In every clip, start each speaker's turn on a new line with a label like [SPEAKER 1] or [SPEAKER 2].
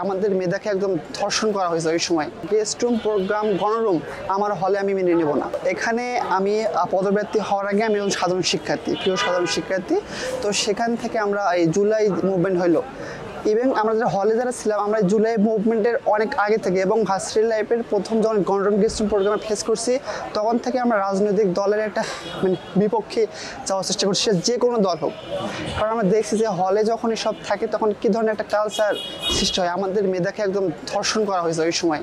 [SPEAKER 1] আমাদের মেধাকে একদম ধর্ষণ করা হয়েছে ওই সময়। গেস্ট রুম, প্রোগ্রাম, গণরুম আমার হলে আমি মেনে নেব না। এখানে আমি পদপ্রার্থী হওয়ার আগে আমি একজন সাধারণ শিক্ষার্থী, প্রিয় সাধারণ শিক্ষার্থী। তো সেখান থেকে আমরা এই জুলাই মুভমেন্ট হইলো। ইভেন আমরা যারা হলে যারা ছিলাম আমরা জুলাই মুভমেন্টের অনেক আগে থেকে এবং ভার্সিটি লাইফের প্রথম যখন গণরুম গেস্ট রুম প্রোগ্রামে ফেস করছি তখন থেকে আমরা রাজনৈতিক দলের একটা বিপক্ষে যাওয়ার চেষ্টা করছি, যে কোনো দল হোক। কারণ আমরা দেখছি যে হলে যখন এসব থাকে তখন কী ধরনের একটা কালচার সৃষ্টি হয়। আমাদের মেধাকে একদম ধর্ষণ করা হয়েছে ওই সময়।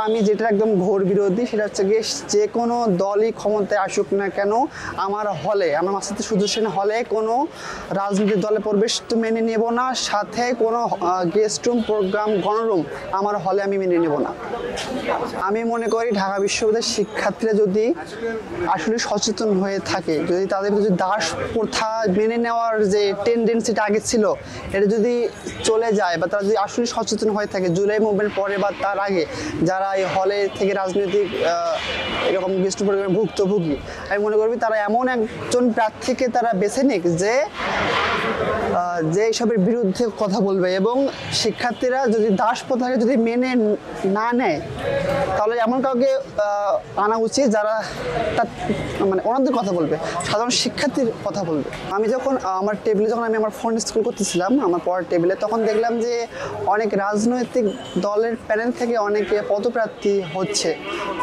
[SPEAKER 1] আমি যেটা একদম ঘোর বিরোধী সেটা হচ্ছে গিয়ে যে কোনো দলই ক্ষমতায় আসুক না কেন আমার হলে, আমার মাস্টার সুদর্শন হলে কোনো রাজনৈতিক দলে প্রবেশ তো মেনে নেব না, সাথে কোনো গেস্ট রুম, প্রোগ্রাম, গণরুম আমার হলে আমি মেনে নেব না। আমি মনে করি ঢাকা বিশ্ববিদ্যালয়ের শিক্ষার্থীরা যদি আসলে সচেতন হয়ে থাকে, যদি তাদের যদি দাস প্রথা মেনে নেওয়ার যে টেন্ডেন্সিটা আগে ছিল এটা যদি চলে যায় বা তারা যদি আসলে সচেতন হয়ে থাকে জুলাই মুভমেন্ট পরে বা তার আগে যারা এই হলে থেকে রাজনৈতিক এরকম গেস্ট প্রোগ্রামে ভুক্তভোগী, আমি মনে করি তারা এমন একজন প্রার্থীকে তারা বেছে নিক যে এইসবের বিরুদ্ধে কথা বলবে। এবং শিক্ষার্থীরা যদি দাস প্রথাকে যদি মেনে না নেয় তাহলে এমন কাউকে আনা উচিত যারা ওনাদের কথা বলবে, সাধারণ শিক্ষার্থীর কথা বলবে। আমি যখন আমার টেবিলে আমি আমার ফোন স্কুল করতেছিলাম আমার পড়ার টেবিলে, তখন দেখলাম যে অনেক রাজনৈতিক দলের প্যানেল থেকে অনেকে পদপ্রার্থী হচ্ছে।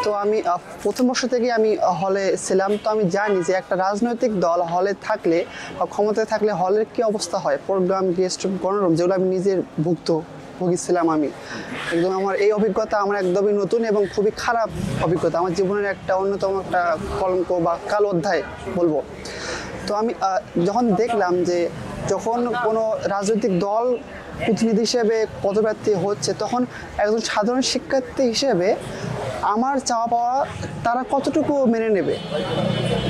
[SPEAKER 1] তো আমি প্রথম বর্ষ থেকে আমি হলে ছিলাম, তো আমি জানি যে একটা রাজনৈতিক দল হলে থাকলে বা ক্ষমতায় থাকলে হলের কী অবস্থা হয়। প্রোগ্রাম, গেস্ট রুম, গণরুম যেগুলো আমি নিজের ভুক্তভোগী ছিলাম, আমি একদম আমার এই অভিজ্ঞতা আমার একদমই নতুন এবং খুবই খারাপ অভিজ্ঞতা, আমার জীবনের একটা অন্যতম একটা কলঙ্ক বা কালো অধ্যায় বলবো। তো আমি যখন দেখলাম যে যখন কোনো রাজনৈতিক দল প্রতিনিধি হিসেবে পদপ্রার্থী হচ্ছে তখন একজন সাধারণ শিক্ষার্থী হিসেবে আমার চাওয়া পাওয়া তারা কতটুকু মেনে নেবে।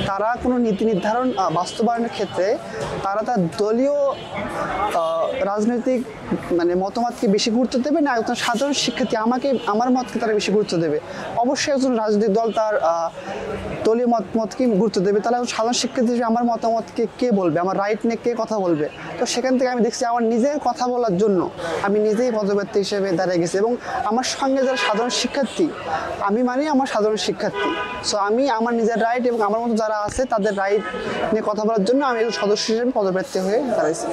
[SPEAKER 1] তারা কোনো নীতি নির্ধারণ বাস্তবায়নের ক্ষেত্রে তারা তার দলীয় রাজনৈতিক মতামতকে বেশি গুরুত্ব দেবে না একজন সাধারণ শিক্ষার্থী আমার মতকে তারা বেশি গুরুত্ব দেবে। অবশ্যই একজন রাজনৈতিক দল তার দলীয় মতকে গুরুত্ব দেবে, তাহলে একজন সাধারণ শিক্ষার্থী হিসেবে আমার মতামতকে কে বলবে, আমার রাইট নিয়ে কে কথা বলবে। তো সেখান থেকে আমি দেখছি আমার নিজের কথা বলার জন্য আমি নিজেই পদপ্রার্থী হিসেবে দাঁড়িয়ে গেছি। এবং আমার সঙ্গে যারা সাধারণ শিক্ষার্থী আমি আমার সাধারণ শিক্ষার্থী, সো আমি আমার নিজের রাইট এবং আমার মতো যারা আছে তাদের রাইট নিয়ে কথা বলার জন্য আমি একজন সদস্য হিসেবে পদপ্রার্থী হয়ে দাঁড়াইছি।